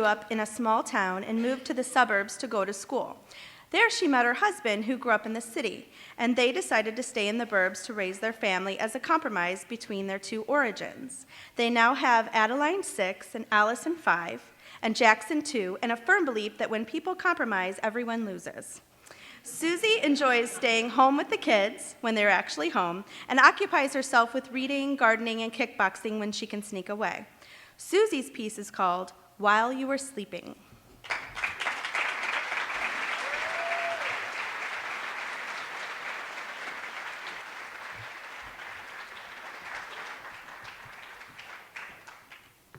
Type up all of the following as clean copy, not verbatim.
grew up in a small town and moved to the suburbs to go to school. There she met her husband, who grew up in the city, and they decided to stay in the burbs to raise their family as a compromise between their two origins. They now have Adeline 6 and Allison 5 and Jackson 2, and a firm belief that when people compromise, everyone loses. Suzi enjoys staying home with the kids when they're actually home and occupies herself with reading, gardening, and kickboxing when she can sneak away. Suzi's piece is called While You Were Sleeping.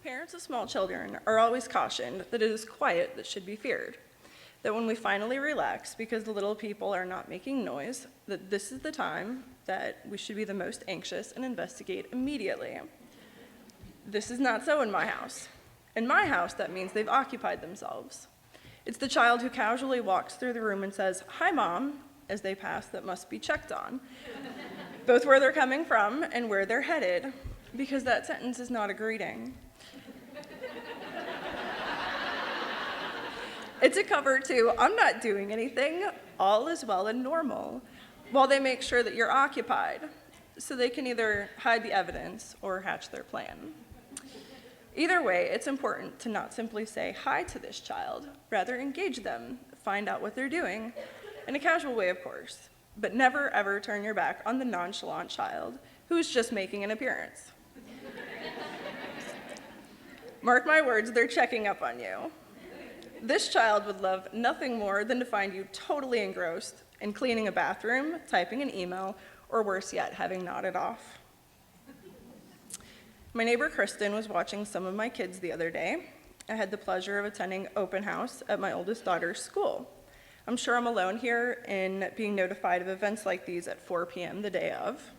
Parents of small children are always cautioned that it is quiet that should be feared. That when we finally relax because the little people are not making noise, that this is the time that we should be the most anxious and investigate immediately. This is not so in my house. In my house, that means they've occupied themselves. It's the child who casually walks through the room and says, "Hi, Mom," as they pass that must be checked on, both where they're coming from and where they're headed, because that sentence is not a greeting. It's a cover to, "I'm not doing anything, all is well and normal," while they make sure that you're occupied, so they can either hide the evidence or hatch their plan. Either way, it's important to not simply say hi to this child, rather engage them, find out what they're doing, in a casual way, of course, but never ever turn your back on the nonchalant child who is just making an appearance. Mark my words, they're checking up on you. This child would love nothing more than to find you totally engrossed in cleaning a bathroom, typing an email, or worse yet, having nodded off. My neighbor Kristen was watching some of my kids the other day. I had the pleasure of attending open house at my oldest daughter's school. I'm sure I'm alone here in being notified of events like these at 4 p.m. the day of.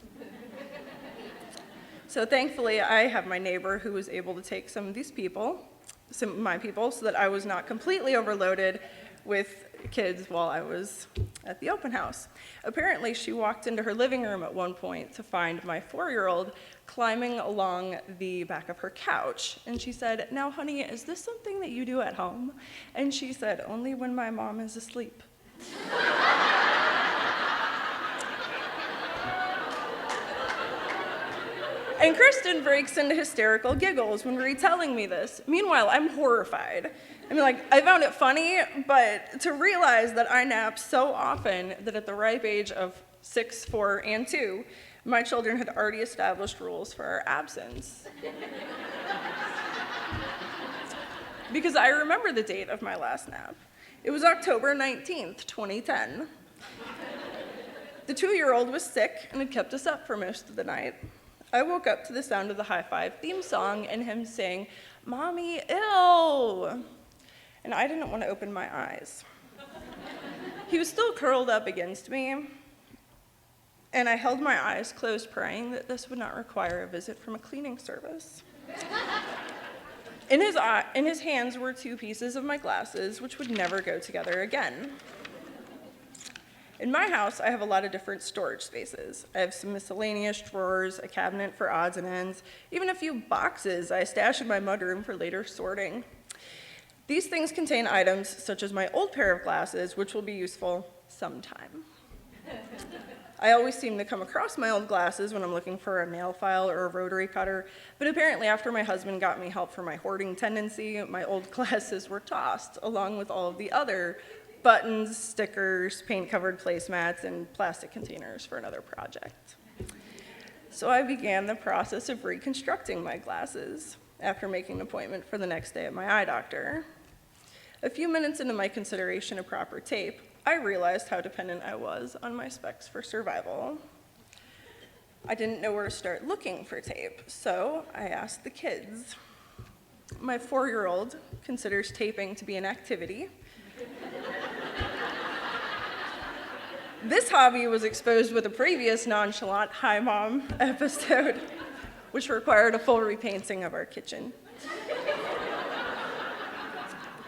So thankfully, I have my neighbor who was able to take some of my people, so that I was not completely overloaded with kids while I was at the open house. Apparently, she walked into her living room at one point to find my 4-year-old climbing along the back of her couch. And she said, "Now, honey, is this something that you do at home?" And she said, "Only when my mom is asleep." And Kristen breaks into hysterical giggles when retelling me this. Meanwhile, I'm horrified. I mean, I found it funny, but to realize that I nap so often that at the ripe age of 6, 4, and 2, my children had already established rules for our absence. Because I remember the date of my last nap. It was October 19th, 2010. The 2-year-old was sick and had kept us up for most of the night. I woke up to the sound of the High Five theme song and him saying, "Mommy, ew." And I didn't want to open my eyes. He was still curled up against me, and I held my eyes closed, praying that this would not require a visit from a cleaning service. In his hands were 2 pieces of my glasses, which would never go together again. In my house, I have a lot of different storage spaces. I have some miscellaneous drawers, a cabinet for odds and ends, even a few boxes I stash in my mudroom for later sorting. These things contain items such as my old pair of glasses, which will be useful sometime. I always seem to come across my old glasses when I'm looking for a nail file or a rotary cutter, but apparently after my husband got me help for my hoarding tendency, my old glasses were tossed, along with all of the other buttons, stickers, paint-covered placemats, and plastic containers for another project. So I began the process of reconstructing my glasses after making an appointment for the next day at my eye doctor. A few minutes into my consideration of proper tape, I realized how dependent I was on my specs for survival. I didn't know where to start looking for tape, so I asked the kids. My 4-year-old considers taping to be an activity. This hobby was exposed with a previous nonchalant Hi Mom episode, which required a full repainting of our kitchen.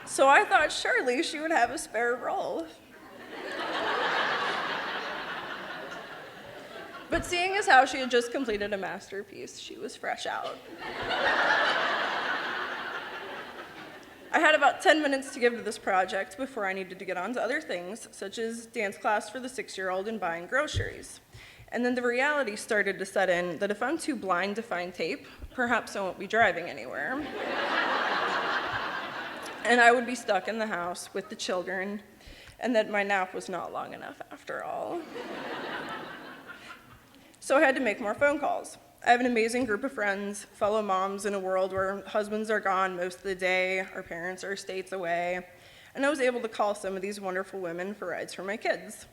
So I thought surely she would have a spare roll. But seeing as how she had just completed a masterpiece, she was fresh out. I had about 10 minutes to give to this project before I needed to get on to other things, such as dance class for the 6-year-old and buying groceries. And then the reality started to set in that if I'm too blind to find tape, perhaps I won't be driving anywhere. And I would be stuck in the house with the children, and that my nap was not long enough after all. So I had to make more phone calls. I have an amazing group of friends, fellow moms in a world where husbands are gone most of the day, our parents are states away, and I was able to call some of these wonderful women for rides for my kids.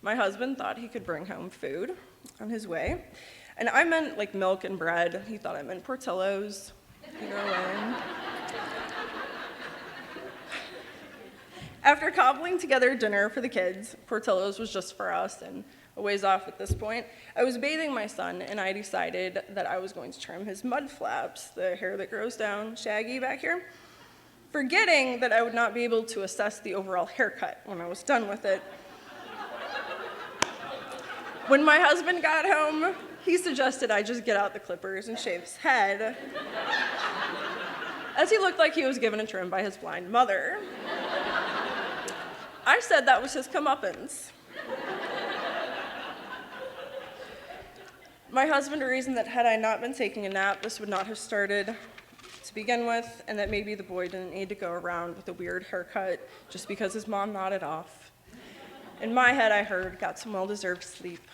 My husband thought he could bring home food on his way, and I meant like milk and bread. He thought I meant Portillo's, way. After cobbling together dinner for the kids, Portillo's was just for us and a ways off at this point, I was bathing my son and I decided that I was going to trim his mud flaps, the hair that grows down shaggy back here, forgetting that I would not be able to assess the overall haircut when I was done with it. When my husband got home, he suggested I just get out the clippers and shave his head, as he looked like he was given a trim by his blind mother. I said that was his comeuppance. My husband reasoned that had I not been taking a nap, this would not have started to begin with, and that maybe the boy didn't need to go around with a weird haircut just because his mom nodded off. In my head, I heard, got some well-deserved sleep.